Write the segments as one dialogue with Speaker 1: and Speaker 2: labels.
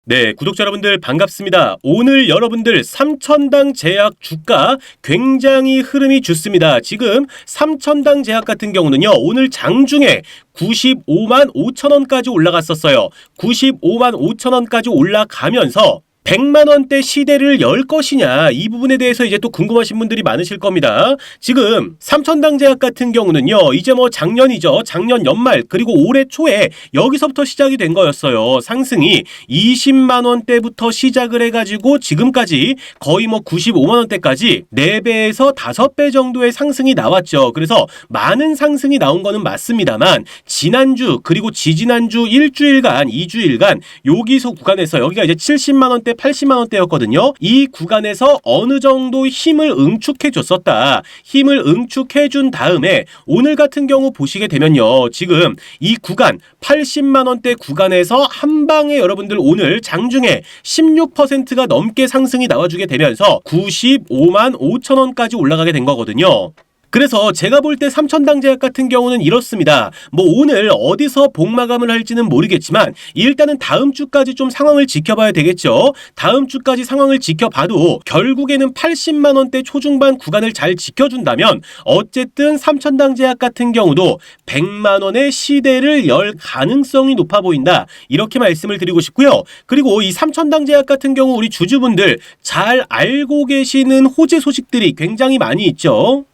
Speaker 1: 네, 구독자 여러분들 반갑습니다. 오늘 여러분들 삼천당 제약 주가 굉장히 흐름이 좋습니다. 지금 삼천당 제약 같은 경우는요, 오늘 장중에 95만 5천 원까지 올라갔었어요. 95만 5천 원까지 올라가면서 100만 원대 시대를 열 것이냐, 이 부분에 대해서 이제 또 궁금하신 분들이 많으실 겁니다. 지금 삼천당 제약 같은 경우는요, 이제 뭐 작년이죠. 작년 연말 그리고 올해 초에 여기서부터 시작이 된 거였어요. 상승이 20만 원대부터 시작을 해가지고 지금까지 거의 뭐 95만 원대까지 4배에서 5배 정도의 상승이 나왔죠. 그래서 많은 상승이 나온 거는 맞습니다만 지난주 그리고 지지난주 일주일간 2주일간 여기서 구간에서 여기가 이제 70만 원대 80만 원대였거든요. 이 구간에서 어느 정도 힘을 응축해 줬었다. 힘을 응축해 준 다음에 오늘 같은 경우 보시게 되면요. 지금 이 구간 80만 원대 구간에서 한 방에 여러분들 오늘 장중에 16%가 넘게 상승이 나와주게 되면서 95만 5천 원까지 올라가게 된 거거든요. 그래서 제가 볼 때 삼천당 제약 같은 경우는 이렇습니다. 뭐 오늘 어디서 복마감을 할지는 모르겠지만 일단은 다음 주까지 좀 상황을 지켜봐야 되겠죠. 다음 주까지 상황을 지켜봐도 결국에는 80만 원대 초중반 구간을 잘 지켜준다면 어쨌든 삼천당 제약 같은 경우도 100만 원의 시대를 열 가능성이 높아 보인다. 이렇게 말씀을 드리고 싶고요. 그리고 이 삼천당 제약 같은 경우 우리 주주분들 잘 알고 계시는 호재 소식들이 굉장히 많이 있죠.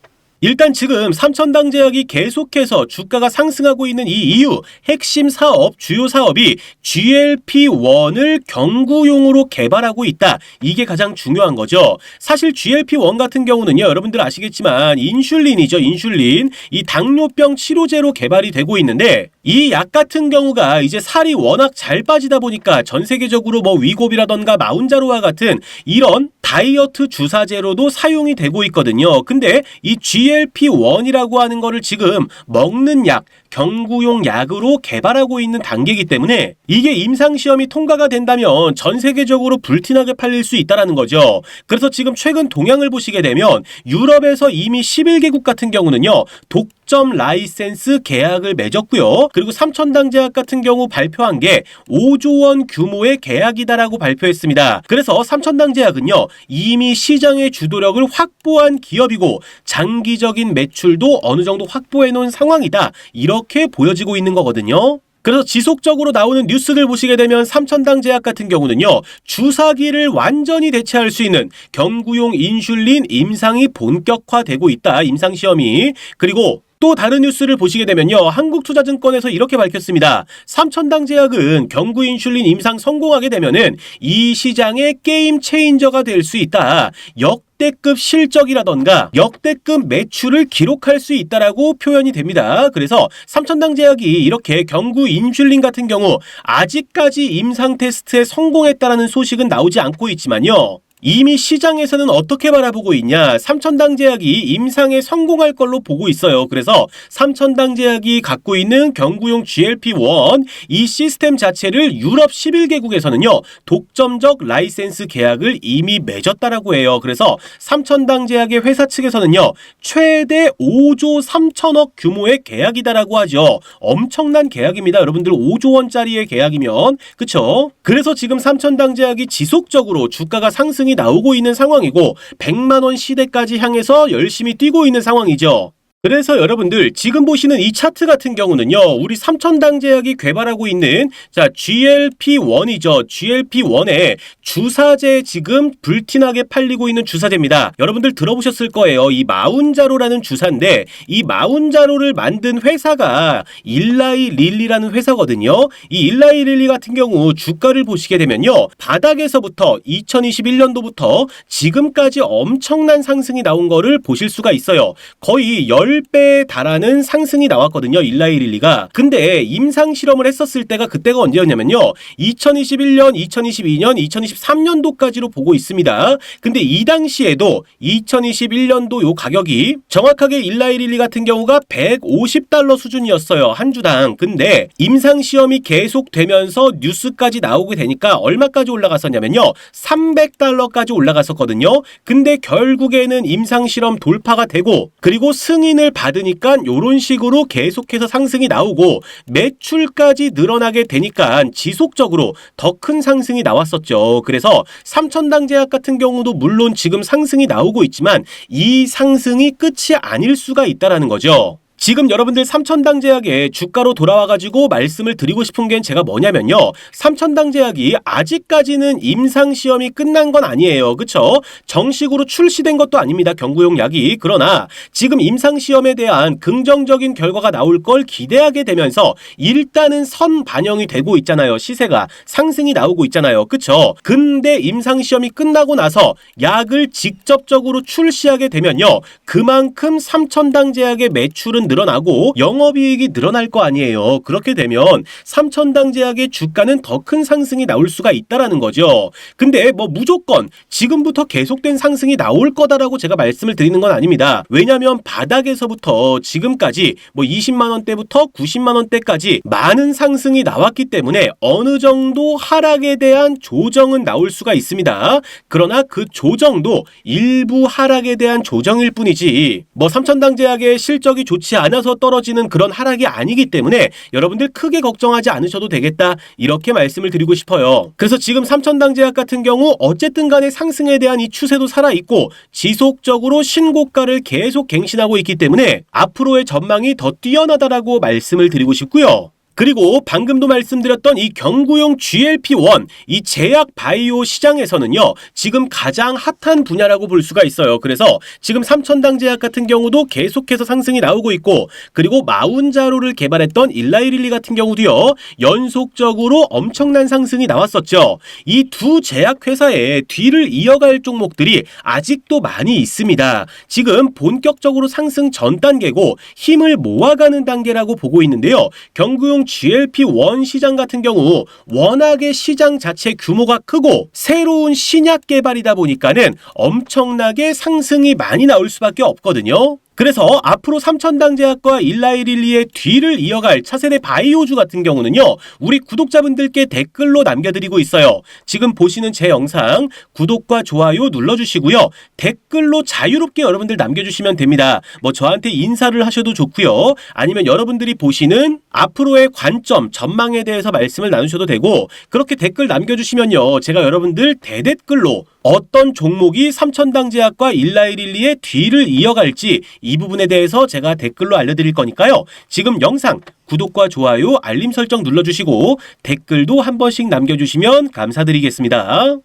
Speaker 1: 일단 지금 삼천당 제약이 계속해서 주가가 상승하고 있는 이 이유, 핵심 사업, 주요 사업이 GLP-1을 경구용으로 개발하고 있다. 이게 가장 중요한 거죠. 사실 GLP-1 같은 경우는요, 여러분들 아시겠지만 인슐린이죠. 인슐린. 이 당뇨병 치료제로 개발이 되고 있는데 이 약 같은 경우가 이제 살이 워낙 잘 빠지다 보니까 전 세계적으로 뭐 위고비라던가 마운자로와 같은 이런 다이어트 주사제로도 사용이 되고 있거든요. 근데 이 GLP-1이라고 하는 거를 지금 먹는 약, 경구용 약으로 개발하고 있는 단계이기 때문에 이게 임상시험이 통과가 된다면 전 세계적으로 불티나게 팔릴 수 있다는 거죠. 그래서 지금 최근 동향을 보시게 되면 유럽에서 이미 11개국 같은 경우는요, 독점 라이센스 계약을 맺었고요. 그리고 삼천당 제약 같은 경우 발표한 게 5조 원 규모의 계약이다라고 발표했습니다. 그래서 삼천당 제약은요, 이미 시장의 주도력을 확보한 기업이고 장기적인 매출도 어느 정도 확보해 놓은 상황이다. 이렇게 보여지고 있는 거거든요. 그래서 지속적으로 나오는 뉴스들 보시게 되면 삼천당 제약 같은 경우는요, 주사기를 완전히 대체할 수 있는 경구용 인슐린 임상이 본격화되고 있다. 임상시험이. 그리고 또 다른 뉴스를 보시게 되면요, 한국투자증권에서 이렇게 밝혔습니다. 삼천당 제약은 경구 인슐린 임상 성공하게 되면은 이 시장의 게임 체인저가 될 수 있다. 역대급 실적이라던가 역대급 매출을 기록할 수 있다라고 표현이 됩니다. 그래서 삼천당 제약이 이렇게 경구 인슐린 같은 경우 아직까지 임상 테스트에 성공했다라는 소식은 나오지 않고 있지만요, 이미 시장에서는 어떻게 바라보고 있냐, 삼천당 제약이 임상에 성공할 걸로 보고 있어요. 그래서 삼천당 제약이 갖고 있는 경구용 GLP-1 이 시스템 자체를 유럽 11개국에서는요 독점적 라이센스 계약을 이미 맺었다라고 해요. 그래서 삼천당 제약의 회사 측에서는요 최대 5조 3천억 규모의 계약이다라고 하죠. 엄청난 계약입니다. 여러분들 5조 원짜리의 계약이면, 그쵸? 그래서 지금 삼천당 제약이 지속적으로 주가가 상승이 나오고 있는 상황이고 100만 원 시대까지 향해서 열심히 뛰고 있는 상황이죠. 그래서 여러분들 지금 보시는 이 차트 같은 경우는요, 우리 삼천당 제약이 개발하고 있는 GLP-1이죠. GLP-1의 주사제, 지금 불티나게 팔리고 있는 주사제입니다. 여러분들 들어보셨을 거예요. 이 마운자로라는 주사인데 이 마운자로를 만든 회사가 일라이 릴리라는 회사거든요. 이 일라이 릴리 같은 경우 주가를 보시게 되면요, 바닥에서부터 2021년도부터 지금까지 엄청난 상승이 나온 거를 보실 수가 있어요. 거의 10배에 달하는 상승이 나왔거든요. 일라이 릴리가. 근데 임상 실험을 했었을 때가 그때가 언제였냐면요, 2021년, 2022년, 2023년도까지로 보고 있습니다. 근데 이 당시에도 2021년도 요 가격이 정확하게 일라이 릴리 같은 경우가 150달러 수준이었어요. 한 주당. 근데 임상 시험이 계속되면서 뉴스까지 나오게 되니까 얼마까지 올라갔었냐면요, 300달러까지 올라갔었거든요. 근데 결국에는 임상 실험 돌파가 되고 그리고 승인을 승인을 받으니까 이런 식으로 계속해서 상승이 나오고 매출까지 늘어나게 되니까 지속적으로 더 큰 상승이 나왔었죠. 그래서 삼천당 제약 같은 경우도 물론 지금 상승이 나오고 있지만 이 상승이 끝이 아닐 수가 있다라는 거죠. 지금 여러분들 삼천당 제약의 주가로 돌아와가지고 말씀을 드리고 싶은 게 제가 뭐냐면요. 삼천당 제약이 아직까지는 임상시험이 끝난 건 아니에요. 그쵸? 정식으로 출시된 것도 아닙니다. 경구용 약이. 그러나 지금 임상시험에 대한 긍정적인 결과가 나올 걸 기대하게 되면서 일단은 선 반영이 되고 있잖아요. 시세가 상승이 나오고 있잖아요. 그쵸? 근데 임상시험이 끝나고 나서 약을 직접적으로 출시하게 되면요. 그만큼 삼천당 제약의 매출은 늘어나고 영업이익이 늘어날 거 아니에요. 그렇게 되면 삼천당 제약의 주가는 더 큰 상승이 나올 수가 있다라는 거죠. 근데 뭐 무조건 지금부터 계속된 상승이 나올 거다라고 제가 말씀을 드리는 건 아닙니다. 왜냐하면 바닥에서부터 지금까지 뭐 20만 원대부터 90만 원대까지 많은 상승이 나왔기 때문에 어느 정도 하락에 대한 조정은 나올 수가 있습니다. 그러나 그 조정도 일부 하락에 대한 조정일 뿐이지 뭐 삼천당 제약의 실적이 좋지 않아서 떨어지는 그런 하락이 아니기 때문에 여러분들 크게 걱정하지 않으셔도 되겠다 이렇게 말씀을 드리고 싶어요. 그래서 지금 삼천당 제약 같은 경우 어쨌든 간에 상승에 대한 이 추세도 살아있고 지속적으로 신고가를 계속 갱신하고 있기 때문에 앞으로의 전망이 더 뛰어나다라고 말씀을 드리고 싶고요. 그리고 방금도 말씀드렸던 이 경구용 GLP-1 이 제약 바이오 시장에서는요. 지금 가장 핫한 분야라고 볼 수가 있어요. 그래서 지금 삼천당 제약 같은 경우도 계속해서 상승이 나오고 있고 그리고 마운자로를 개발했던 일라이릴리 같은 경우도요. 연속적으로 엄청난 상승이 나왔었죠. 이 두 제약 회사의 뒤를 이어갈 종목들이 아직도 많이 있습니다. 지금 본격적으로 상승 전 단계고 힘을 모아가는 단계라고 보고 있는데요. 경구용 GLP-1 시장 같은 경우 워낙에 시장 자체 규모가 크고 새로운 신약 개발이다 보니까는 엄청나게 상승이 많이 나올 수밖에 없거든요. 그래서 앞으로 삼천당 제약과 일라이릴리의 뒤를 이어갈 차세대 바이오주 같은 경우는요. 우리 구독자분들께 댓글로 남겨드리고 있어요. 지금 보시는 제 영상 구독과 좋아요 눌러주시고요. 댓글로 자유롭게 여러분들 남겨주시면 됩니다. 뭐 저한테 인사를 하셔도 좋고요. 아니면 여러분들이 보시는 앞으로의 관점, 전망에 대해서 말씀을 나누셔도 되고 그렇게 댓글 남겨주시면요. 제가 여러분들 대댓글로 어떤 종목이 삼천당 제약과 일라이릴리의 뒤를 이어갈지 이 부분에 대해서 제가 댓글로 알려드릴 거니까요. 지금 영상 구독과 좋아요, 알림 설정 눌러주시고 댓글도 한 번씩 남겨주시면 감사드리겠습니다.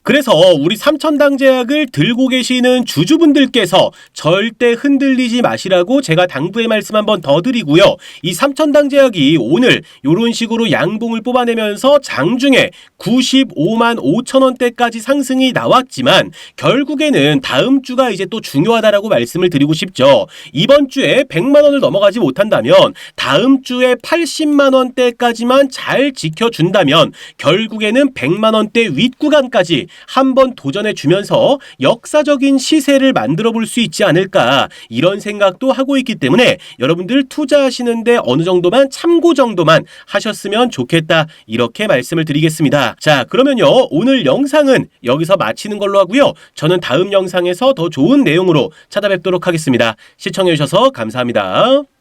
Speaker 1: 그래서 우리 삼천당 제약을 들고 계시는 주주분들께서 절대 흔들리지 마시라고 제가 당부의 말씀 한번 더 드리고요. 이 삼천당 제약이 오늘 이런 식으로 양봉을 뽑아내면서 장중에 95만 5천 원대까지 상승이 나왔지만 결국에는 다음 주가 이제 또 중요하다라고 말씀을 드리고 싶죠. 이번 주에 100만 원을 넘어가지 못한다면 다음 주에 80만 원대까지만 잘 지켜준다면 결국에는 100만 원대 윗구간까지 한번 도전해 주면서 역사적인 시세를 만들어 볼 수 있지 않을까 이런 생각도 하고 있기 때문에 여러분들 투자하시는데 어느 정도만 참고 정도만 하셨으면 좋겠다 이렇게 말씀을 드리겠습니다. 자 그러면요 오늘 영상은 여기서 마치는 걸로 하고요. 저는 다음 영상에서 더 좋은 내용으로 찾아뵙도록 하겠습니다. 시청해 주셔서 감사합니다.